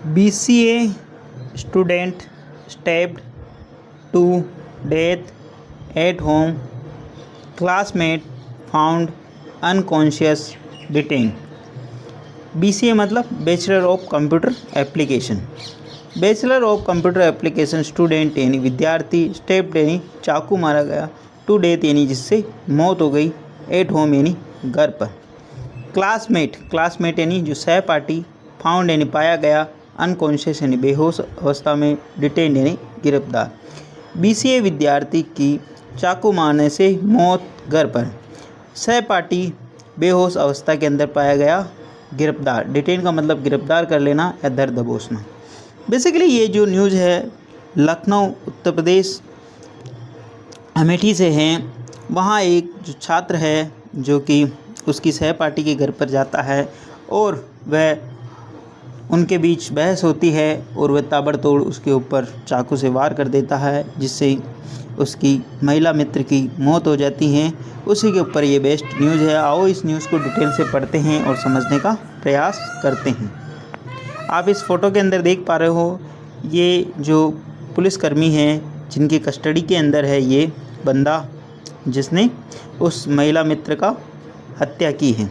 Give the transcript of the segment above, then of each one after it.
BCA student stabbed to death at home. Classmate found unconscious, detained. BCA मतलब bachelor of computer application. Bachelor of computer application student यानी विद्यार्थी, stepped यानी चाकू मारा गया, to death यानी जिससे मौत हो गई, एट होम यानी घर पर। क्लासमेट यानी जो सहपाठी, फाउंड यानी पाया गया, अनकॉन्शियस यानी बेहोश अवस्था में, डिटेन यानी गिरफ्तार। BCA विद्यार्थी की चाकू मारने से मौत, घर पर। सहपाठी बेहोश अवस्था के अंदर पाया गया, गिरफ्तार। डिटेन का मतलब गिरफ्तार कर लेना या दर दबोचना। बेसिकली ये जो न्यूज़ है लखनऊ उत्तर प्रदेश अमेठी से है। वहाँ एक जो छात्र है जो कि उसकी सहपाठी के घर पर जाता है और वह उनके बीच बहस होती है और वह ताबड़तोड़ उसके ऊपर चाकू से वार कर देता है, जिससे उसकी महिला मित्र की मौत हो जाती है। उसी के ऊपर ये बेस्ट न्यूज़ है। आओ इस न्यूज़ को डिटेल से पढ़ते हैं और समझने का प्रयास करते हैं। आप इस फ़ोटो के अंदर देख पा रहे हो, ये जो पुलिसकर्मी हैं जिनकी कस्टडी के अंदर है ये बंदा जिसने उस महिला मित्र का हत्या की है।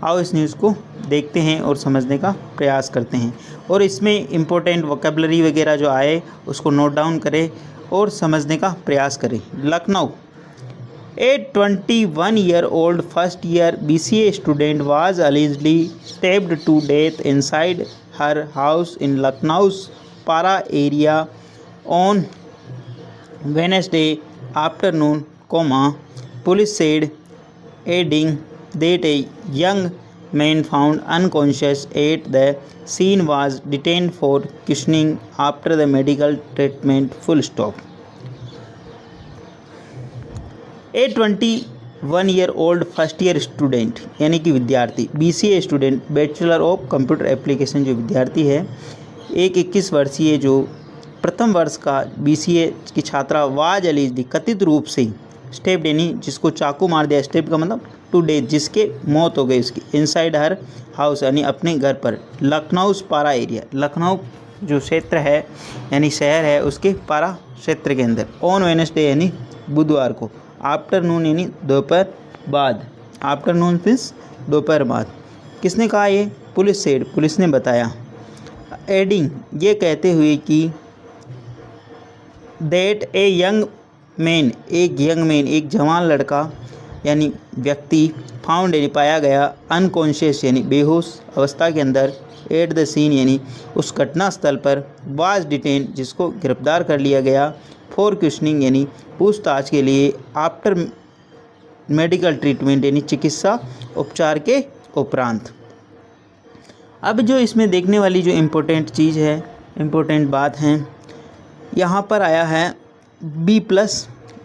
आओ इस न्यूज़ को देखते हैं और समझने का प्रयास करते हैं और इसमें इम्पोर्टेंट वोकेबलरी वगैरह जो आए उसको नोट डाउन करें और समझने का प्रयास करें। Lucknow, A 21-year-old first-year BCA student was allegedly stabbed to death inside her house in Lucknow's Para area on Wednesday afternoon, police said, adding that a young man found unconscious at the scene was detained for questioning after the medical treatment. A 21-year-old first year student यानी कि विद्यार्थी, BCA student bachelor of computer application जो विद्यार्थी है, एक 21 वर्षीय जो प्रथम वर्ष का BCA की छात्रा वाज अलीजली कथित रूप से स्टेप्ड यानी जिसको चाकू मार दिया, स्टेप का मतलब टू डेथ जिसके मौत हो गई उसकी, इनसाइड हर हाउस यानी अपने घर पर, लखनऊ पारा एरिया, लखनऊ जो क्षेत्र है यानी शहर है उसके पारा क्षेत्र के अंदर, ऑन वेडनेसडे यानी बुधवार को, आफ्टरनून यानी दोपहर बाद, आफ्टरनून मीन्स दोपहर बाद। किसने कहा ये? पुलिस सेड, पुलिस ने बताया। एडिंग ये कहते हुए कि दैट ए यंग मैन, एक जवान लड़का यानी व्यक्ति, फाउंड यानी पाया गया, अनकॉन्शियस यानी बेहोश अवस्था के अंदर, एट द सीन यानी उस घटना स्थल पर, वाज डिटेन जिसको गिरफ्तार कर लिया गया, फॉर क्वेश्चनिंग यानी पूछताछ के लिए, आफ्टर मेडिकल ट्रीटमेंट यानी चिकित्सा उपचार के उपरांत। अब जो इसमें देखने वाली जो इम्पोर्टेंट चीज़ है, इम्पोर्टेंट बात है, यहाँ पर आया है B+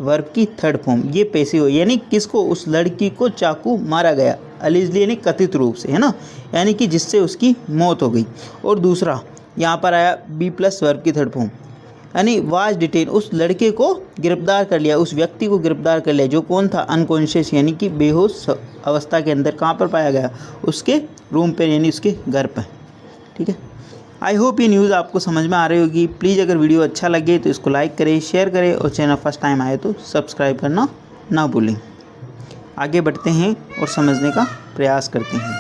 वर्ब की थर्ड फॉर्म, ये पैसिव यानी किसको? उस लड़की को चाकू मारा गया, अलीजली यानी कथित रूप से, है ना, यानी कि जिससे उसकी मौत हो गई। और दूसरा यहाँ पर आया B+ वर्ब की थर्ड फॉर्म यानी वाज डिटेन, उस लड़के को गिरफ्तार कर लिया, उस व्यक्ति को गिरफ्तार कर लिया जो कौन था? अनकॉन्शियस यानी कि बेहोश अवस्था के अंदर। कहाँ पर पाया गया? उसके रूम पर यानी उसके घर पर। ठीक है, आई होप ये न्यूज़ आपको समझ में आ रही होगी। प्लीज़ अगर वीडियो अच्छा लगे तो इसको लाइक करें, शेयर करें और चैनल फर्स्ट टाइम आए तो सब्सक्राइब करना ना भूलें। आगे बढ़ते हैं और समझने का प्रयास करते हैं।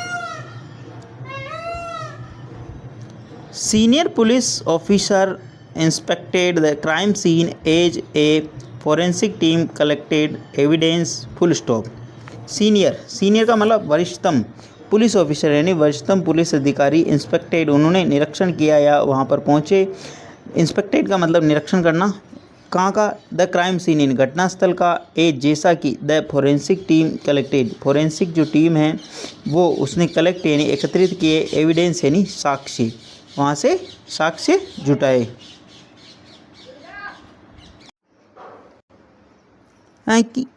Senior police officer inspected the crime scene as a forensic team collected evidence. Senior का मतलब वरिष्ठतम, पुलिस ऑफिसर यानी वरिष्ठतम पुलिस अधिकारी, इंस्पेक्टेड उन्होंने निरीक्षण किया या वहाँ पर पहुँचे। इंस्पेक्टेड का मतलब निरीक्षण करना, कहाँ का? द क्राइम सीन यानी घटनास्थल का, एज जैसा कि, the forensic team collected forensic जो टीम है वो उसने कलेक्ट यानी एकत्रित किए, एविडेंस यानी साक्ष्य, वहाँ से साक्ष्य जुटाए।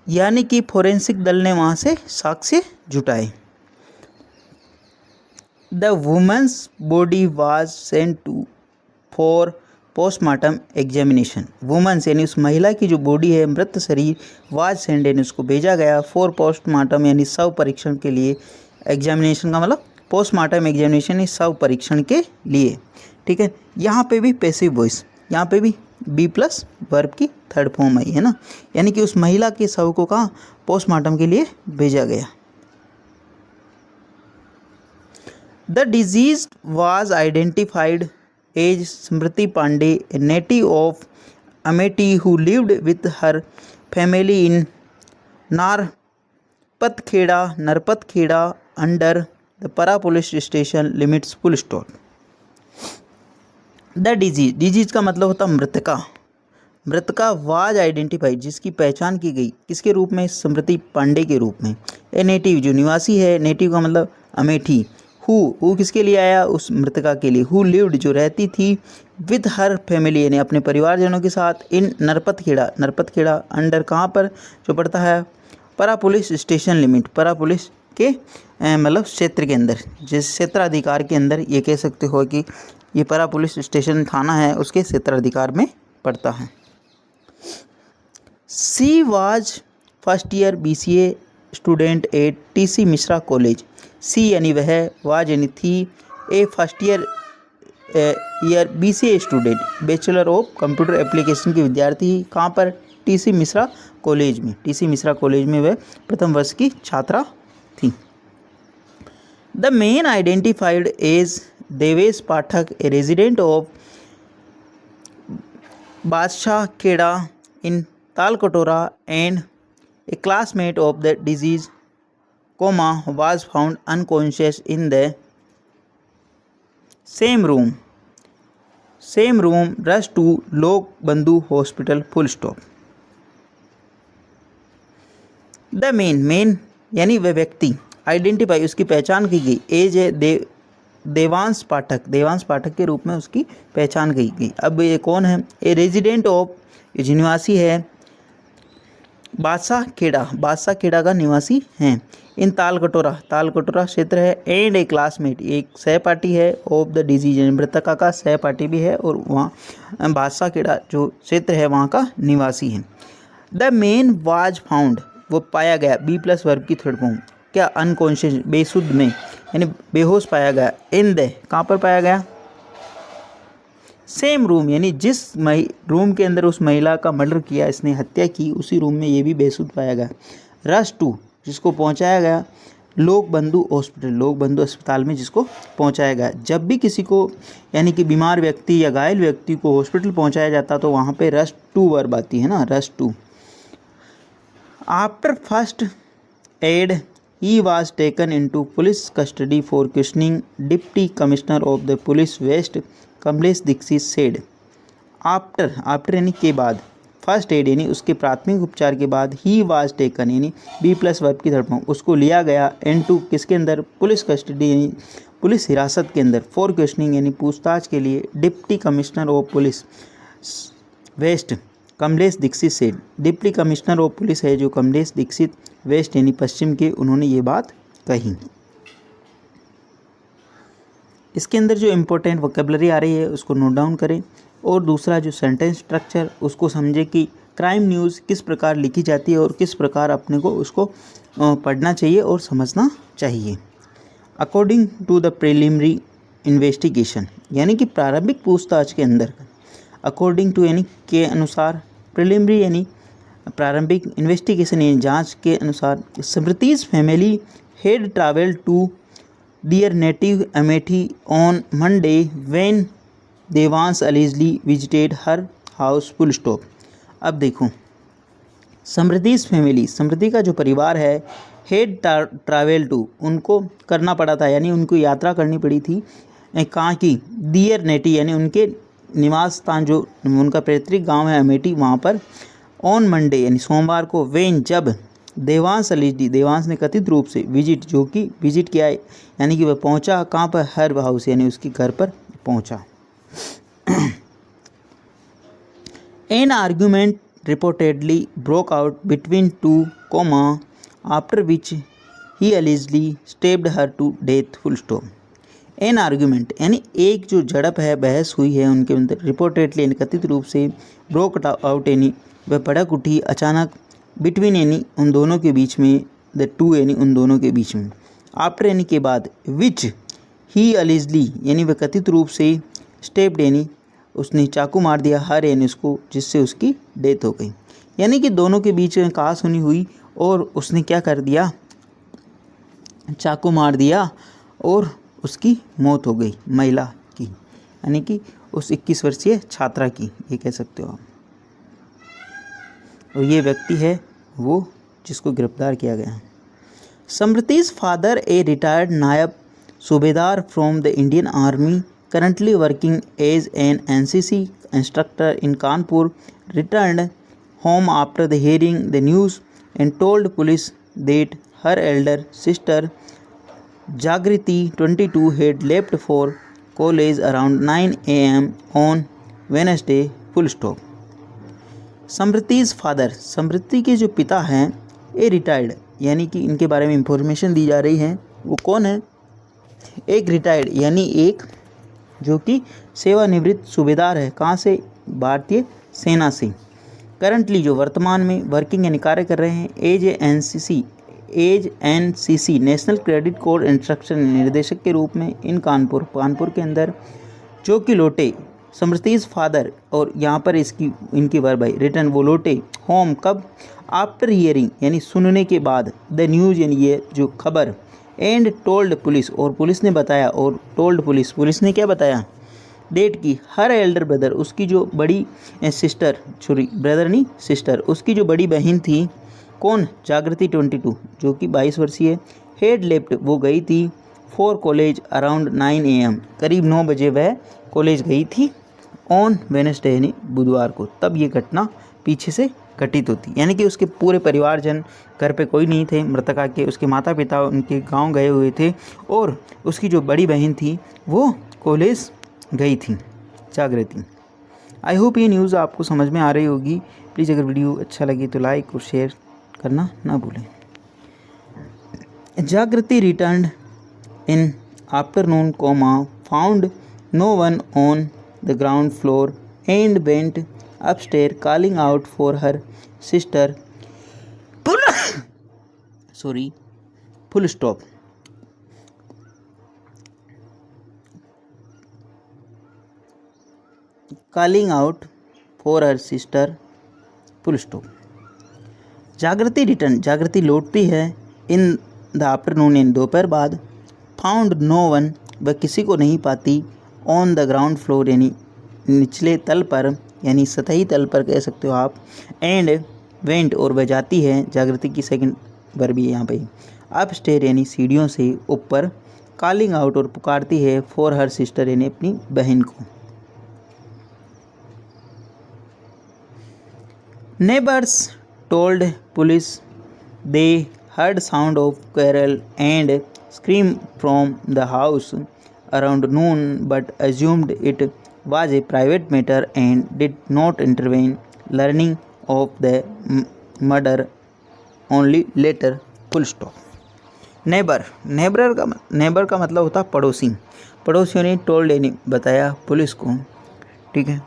यानी कि फोरेंसिक दल ने वहाँ से साक्ष्य जुटाए। The women's body was sent to for postmortem examination. Women's यानी उस महिला की जो बॉडी है, मृत शरीर, वाज सेंट यानी उसको भेजा गया, फॉर पोस्टमार्टम यानी शव परीक्षण के लिए, एग्जामिनेशन का मतलब पोस्टमार्टम एग्जामिनेशन शव परीक्षण के लिए, ठीक है। यहाँ पे भी पैसिव वॉइस, यहाँ पे भी बी प्लस वर्ब की थर्ड फॉर्म आई है ना, यानी कि उस महिला के शव को कहाँ पोस्टमार्टम के लिए भेजा गया। The disease was identified as Smriti Pandey, a native of Amethi who lived with her family in Narpatkheda under the Para police station limits full stop. The disease का मतलब होता मृतका वाज आइडेंटिफाइड जिसकी पहचान की गई, किसके रूप में, स्मृति पांडे के रूप में। ए नेटिव जो निवासी है, नेटिव का मतलब अमेठी, हु किसके लिए आया, उस मृतका के लिए, हु लिव्ड जो रहती थी, विद हर फैमिली यानी अपने परिवारजनों के साथ, इन नरपतखेड़ा अंडर कहाँ पर जो पड़ता है, परा पुलिस स्टेशन लिमिट, परा पुलिस के मतलब क्षेत्र के अंदर, जिस क्षेत्राधिकार के अंदर ये कह सकते हो कि ये परा पुलिस स्टेशन थाना है उसके क्षेत्राधिकार में पड़ता है। She was first year BCA student at TC Mishra college. She यानी वह, वाज यानी थी, a first year BCA student bachelor of computer application की विद्यार्थी, कहाँ पर, TC मिश्रा कॉलेज में। TC मिश्रा कॉलेज में वह प्रथम वर्ष की छात्रा थी। The main identified as Devesh Pathak, a resident of Badshah Kheda in Talkatora and a classmate of the disease, was found unconscious in the same room, rushed to लोक बंधु hospital full stop. The main यानी वह व्यक्ति, आइडेंटिफाई उसकी पहचान की गई, एज है देवांश पाठक के रूप में उसकी पहचान की गई। अब ये कौन है, ए रेजिडेंट ऑफ, ये निवासी है, बादशाह खेड़ा का निवासी हैं, इन तालकटोरा क्षेत्र है, एंड ए क्लासमेट, एक सहपाठी है, ऑफ द डिजीज मृतका का सहपाठी भी है और वहाँ बादशाह खेड़ा जो क्षेत्र है वहाँ का निवासी है। द मेन वाज फाउंड, वो पाया गया, बी प्लस वर्ब की थर्ड फॉर्म, क्या, अनकॉन्शियस बेसुध में यानी बेहोश पाया गया, इन द कहाँ पर पाया गया, सेम रूम यानी जिस रूम के अंदर उस महिला का मर्डर किया, इसने हत्या की, उसी रूम में ये भी बेसुध पाया गया। रश टू जिसको पहुंचाया गया, लोक बंधु अस्पताल में जिसको पहुंचाया गया। जब भी किसी को यानी कि बीमार व्यक्ति या घायल व्यक्ति को हॉस्पिटल पहुंचाया जाता तो वहाँ पे रश टू वर्ब आती है ना, rush to. After first aid he was taken into police custody for questioning, Deputy Commissioner of the Police West Kamlesh Dikshit said। After यानी के बाद, फर्स्ट एड यानी उसके प्राथमिक उपचार के बाद, he was taken यानी बी प्लस वर्ब की थर्ड फॉर्म, उसको लिया गया, into किसके अंदर, पुलिस कस्टडी यानी पुलिस हिरासत के अंदर, फॉर क्वेश्चनिंग यानी पूछताछ के लिए, deputy commissioner of police west Kamlesh Dikshit से, डिप्टी कमिश्नर ऑफ पुलिस है जो कमलेश दीक्षित वेस्ट यानी पश्चिम के, उन्होंने ये बात कही। इसके अंदर जो इम्पोर्टेंट वोकेबलरी आ रही है उसको नोट डाउन करें, और दूसरा जो सेंटेंस स्ट्रक्चर उसको समझे कि क्राइम न्यूज़ किस प्रकार लिखी जाती है और किस प्रकार अपने को उसको पढ़ना चाहिए और समझना चाहिए। According to the preliminary investigation यानी कि प्रारंभिक पूछताछ के अंदर, अकॉर्डिंग टू यानी के अनुसार, प्रिलिमिनरी यानी प्रारंभिक, इन्वेस्टिगेशन यानी जांच के अनुसार, Smriti's family head travel to their native Amethi on Monday when Devansh allegedly visited her house full stop. अब देखो, समृद्धिज फैमिली, समृद्धि का जो परिवार है, हेड ट्रैवल टू उनको करना पड़ा था यानी उनको यात्रा करनी पड़ी थी, कहाँ की, दियर नेटी यानी उनके निवास स्थान जो उनका पैतृक गांव है अमेठी, वहाँ पर, ऑन मंडे यानी सोमवार को, वेन जब, देवांश अलीजली देवांश ने कथित रूप से विजिट जो कि विजिट किया यानी कि वह पहुँचा कहाँ पर, हर हाउस यानी उसके घर पर पहुँचा। An argument reportedly broke out between two, after which he allegedly stabbed her to death full stop। An argument यानी एक जो झड़प है, बहस हुई है उनके अंदर, रिपोर्टेडली यानी कथित रूप से, ब्रोक आउट यानी वह भड़क उठी अचानक, बिटवीन यानी उन दोनों के बीच में, द टू यानी उन दोनों के बीच में, आफ्टर यानी के बाद, विच ही अलिजली यानी वह कथित रूप से, स्टेप्ड यानी उसने चाकू मार दिया, हर यानी उसको, जिससे उसकी डेथ हो गई। यानी कि दोनों के बीच में कहासुनी हुई और उसने क्या कर दिया, चाकू मार दिया और उसकी मौत हो गई महिला की, यानी कि उस 21 वर्षीय छात्रा की, ये कह सकते हो आप। और ये व्यक्ति है वो जिसको गिरफ्तार किया गया। समृति's फादर ए रिटायर्ड नायब सूबेदार from the Indian army currently working as an NCC instructor in Kanpur returned home after the hearing the news and told police that her elder sister Jagriti 22 had left for college around 9 a.m. on Wednesday. Full stop. Smriti's father, Smriti के जो पिता हैं, a retired यानी कि इनके बारे में information दी जा रही है। वो कौन है? एक रिटायर्ड यानी एक जो कि सेवानिवृत्त सूबेदार है। कहाँ से? भारतीय सेना से। करंटली जो वर्तमान में वर्किंग यानी कार्य कर रहे हैं, as NCC national credit code instruction निर्देशक के रूप में इन कानपुर के अंदर, जो कि लौटे समृति's फादर, और यहाँ पर इनकी वर्ब है रिटर्न, वो लौटे होम कब? आफ्टर हियरिंग यानी सुनने के बाद, द न्यूज़ यानी ये जो खबर, एंड टोल्ड पुलिस और पुलिस ने बताया, और टोल्ड पुलिस ने क्या बताया? डेट की हर एल्डर ब्रदर, उसकी जो बड़ी सिस्टर, सॉरी ब्रदर नहीं सिस्टर, उसकी जो बड़ी बहन थी, कौन? जागृति 22 जो कि 22 वर्षीय, हेड लेफ्ट वो गई थी, फॉर कॉलेज अराउंड 9 AM करीब 9 बजे वह कॉलेज गई थी, ऑन वेडनेसडे यानी बुधवार को। तब ये घटना पीछे से घटित होती, यानी कि उसके पूरे परिवारजन घर पे कोई नहीं थे, मृतका के उसके माता पिता उनके गांव गए हुए थे, और उसकी जो बड़ी बहन थी वो कॉलेज गई थी, जागृति। आई होप ये न्यूज़ आपको समझ में आ रही होगी। प्लीज़ अगर वीडियो अच्छा लगे तो लाइक और शेयर करना ना भूलें। Jagriti returned in afternoon, found no one on the ground floor and went upstairs calling out for her sister. Full stop. Calling out for her sister. Full stop. जागृति return, जागृति लौटती है, इन द आफ्टरनून इन दोपहर बाद, found no one वह किसी को नहीं पाती, ऑन द ग्राउंड फ्लोर यानी निचले तल पर, यानी सतही तल पर कह सकते हो आप, एंड वेंट और वह जाती है, जागृति की सेकंड वर्ब भी यहाँ पे, अपस्टेयर यानी सीढ़ियों से ऊपर, कॉलिंग आउट और पुकारती है, फॉर हर सिस्टर यानी अपनी बहन को। Neighbours told police they heard sound of quarrel and scream from the house around noon but assumed it was a private matter and did not intervene, learning of the murder only later. Full stop. Neighbour का मतलब होता पड़ोसी, पड़ोसियों ने told यानी बताया police को, ठीक है।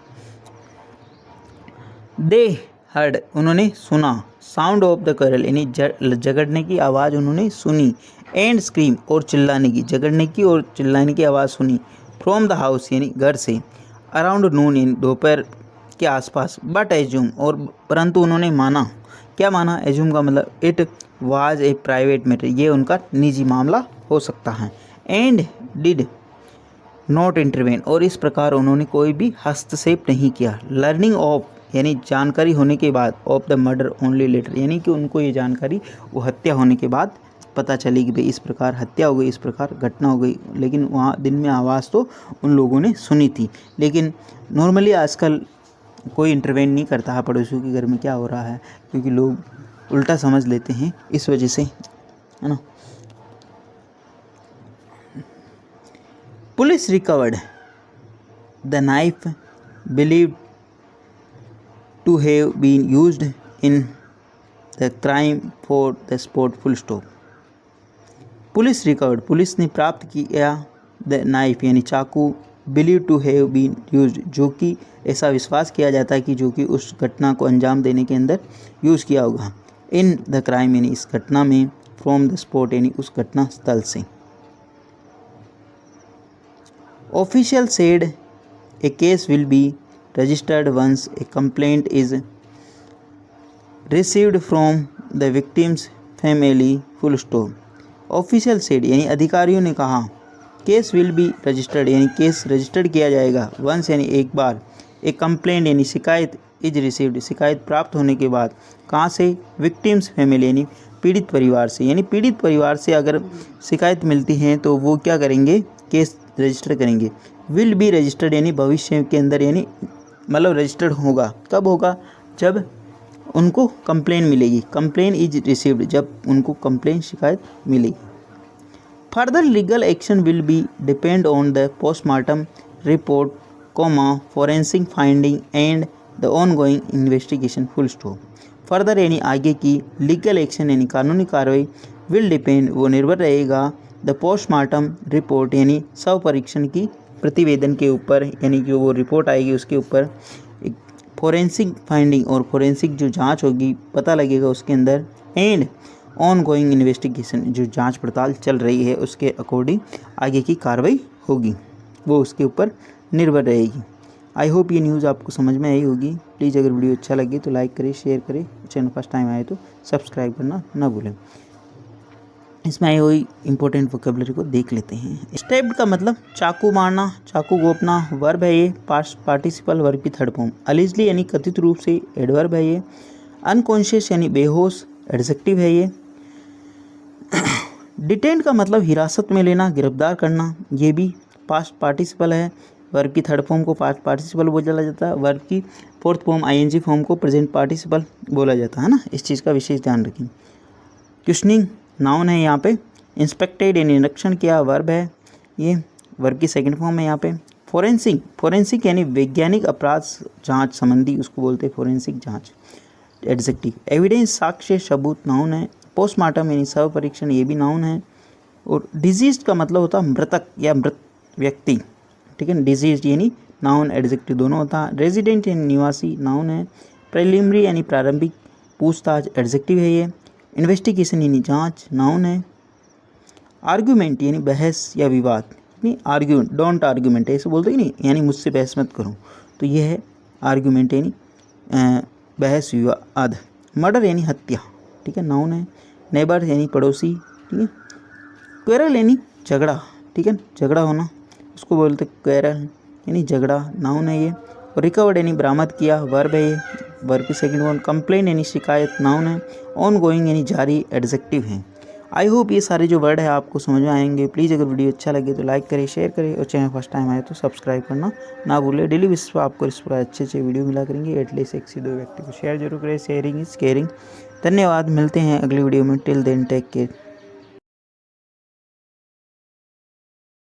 दे हर्ड उन्होंने सुना, साउंड ऑफ द कैरल यानी झगड़ने की आवाज़ उन्होंने सुनी, एंड स्क्रीम और चिल्लाने की, झगड़ने की और चिल्लाने की आवाज़ सुनी, फ्रॉम द हाउस यानी घर से, अराउंड नून यानी दोपहर के आसपास, बट एज्यूम और परंतु उन्होंने माना, क्या माना? एज्यूम का मतलब it was a private matter, ये उनका निजी मामला हो सकता है, एंड डिड नॉट इंटरवेन और इस प्रकार उन्होंने कोई भी हस्तक्षेप नहीं किया, लर्निंग ऑफ यानी जानकारी होने के बाद, of the murder only later यानी कि उनको ये जानकारी वो हत्या होने के बाद पता चली कि भाई इस प्रकार हत्या हो गई, इस प्रकार घटना हो गई, लेकिन वहाँ दिन में आवाज़ तो उन लोगों ने सुनी थी। लेकिन नॉर्मली आजकल कोई इंटरवेन नहीं करता है पड़ोसियों के घर में क्या हो रहा है, क्योंकि लोग उल्टा समझ लेते हैं, इस वजह से, है ना। Police recovered the knife believed to have been used in the crime for the spot. Full stop. Police recovered police ने प्राप्त किया, द नाइफ यानी चाकू, believe to have been used जो कि ऐसा विश्वास किया जाता है कि जो कि उस घटना को अंजाम देने के अंदर यूज़ किया होगा, इन द क्राइम यानी इस घटना में, फ्रॉम द स्पॉट यानी उस घटना स्थल से। Official said a case will be registered once a complaint is received from the victim's family full stop. Official said यानी अधिकारियों ने कहा, केस विल बी रजिस्टर्ड यानी केस रजिस्टर्ड किया जाएगा, वंस यानी एक बार, ए कंप्लेंट यानी शिकायत, इज रिसीव्ड शिकायत प्राप्त होने के बाद, कहाँ से, विक्टिम्स फैमिली यानी पीड़ित परिवार से, यानी पीड़ित परिवार से अगर शिकायत मिलती है तो वो क्या करेंगे, केस रजिस्टर करेंगे। विल बी रजिस्टर्ड यानी भविष्य के अंदर, यानी मतलब रजिस्टर्ड होगा, कब होगा, जब उनको कंप्लेन मिलेगी, कंप्लेन इज रिसीव्ड जब उनको कंप्लेन शिकायत मिलेगी। Further legal action will be depend on the postmortem report forensic finding and the ongoing investigation full stop. Further यानी आगे की, लीगल एक्शन यानी कानूनी कार्रवाई, विल डिपेंड वो निर्भर रहेगा, द पोस्टमार्टम रिपोर्ट यानी शव परीक्षण की प्रतिवेदन के ऊपर, यानी कि वो रिपोर्ट आएगी उसके ऊपर, फोरेंसिक फाइंडिंग और फोरेंसिक जो जांच होगी पता लगेगा उसके अंदर, एंड ऑन गोइंग इन्वेस्टिगेशन जो जांच पड़ताल चल रही है उसके अकॉर्डिंग आगे की कार्रवाई होगी, वो उसके ऊपर निर्भर रहेगी। आई होप ये न्यूज़ आपको समझ में आई होगी। प्लीज़ अगर वीडियो अच्छा लगे तो लाइक करें, शेयर करें, चैनल फर्स्ट टाइम आए तो सब्सक्राइब करना ना भूलें। इसमें आई हुई इंपॉर्टेंट वोकेबलरी को देख लेते हैं। स्टेप्ड का मतलब चाकू मारना, चाकू घोंपना, वर्ब है ये, पार्टिसिपल वर्ब की थर्ड फॉर्म। अलिजली यानी कथित रूप से, एडवर्ब है ये। अनकॉन्शियस यानी बेहोश, एडजेक्टिव है ये। डिटेंड का मतलब हिरासत में लेना, गिरफ्तार करना, ये भी पास्ट पार्टिसिपल है। वर्ब की थर्ड फॉर्म को पास्ट पार्टिसिपल बोला जाता है, वर्ब की फोर्थ फॉर्म आईएनजी फॉर्म को प्रेजेंट पार्टिसिपल बोला जाता है ना, इस चीज़ का विशेष ध्यान रखें। क्वेश्चनिंग नाउन है यहाँ पे। इंस्पेक्टेड यानी निरीक्षण किया, वर्ब है ये, वर्ब की सेकंड फॉर्म है यहाँ पे। फोरेंसिक यानी वैज्ञानिक अपराध जांच संबंधी, उसको बोलते हैं फोरेंसिक जांच, एडजेक्टिव। एविडेंस साक्ष्य सबूत, नाउन है। पोस्टमार्टम यानी शव परीक्षण, ये भी नाउन है। और डिजीज का मतलब होता है मृतक या मृत व्यक्ति, ठीक है। डिजीज यानी नाउन एडजेक्टिव दोनों होता है। रेजिडेंट यानी निवासी, नाउन है। प्रिलिमिनरी यानी प्रारंभिक पूछताछ, एडजेक्टिव है ये। इन्वेस्टिगेशन यानी जांच, नाउन है। आर्ग्यूमेंट यानी बहस या विवाद, यानी आर्ग्यू, डोंट आर्ग्यूमेंट ऐसे बोलते ही नहीं, यानी मुझसे बहस मत करो, तो ये है आर्ग्यूमेंट यानी बहस विवाद। मर्डर यानी हत्या, ठीक है, नाउन है। नेबर यानी पड़ोसी, ठीक है। क्वेरल यानी झगड़ा, ठीक है, झगड़ा होना, उसको बोलते क्वेरल यानी झगड़ा, नाउन है ये। और रिकवर्ड यानी बरामद किया, वर्ब है ये, वर्ब की सेकंड वन। कंप्लेन यानी शिकायत, नाउन है। ऑन गोइंग यानी जारी, एडजेक्टिव है। आई होप ये सारे जो वर्ड है आपको समझ में आएंगे। प्लीज़ अगर वीडियो अच्छा लगे तो लाइक करें, शेयर करें, और चैनल फर्स्ट टाइम आए तो सब्सक्राइब करना ना भूलें। डेली बेसिस पर आपको इस पर अच्छे वीडियो मिला करेंगे। एटलीस्ट 1 से 2 व्यक्ति को शेयर जरूर करें, शेयरिंग इज केयरिंग। धन्यवाद, मिलते हैं अगली वीडियो में। Till then take care.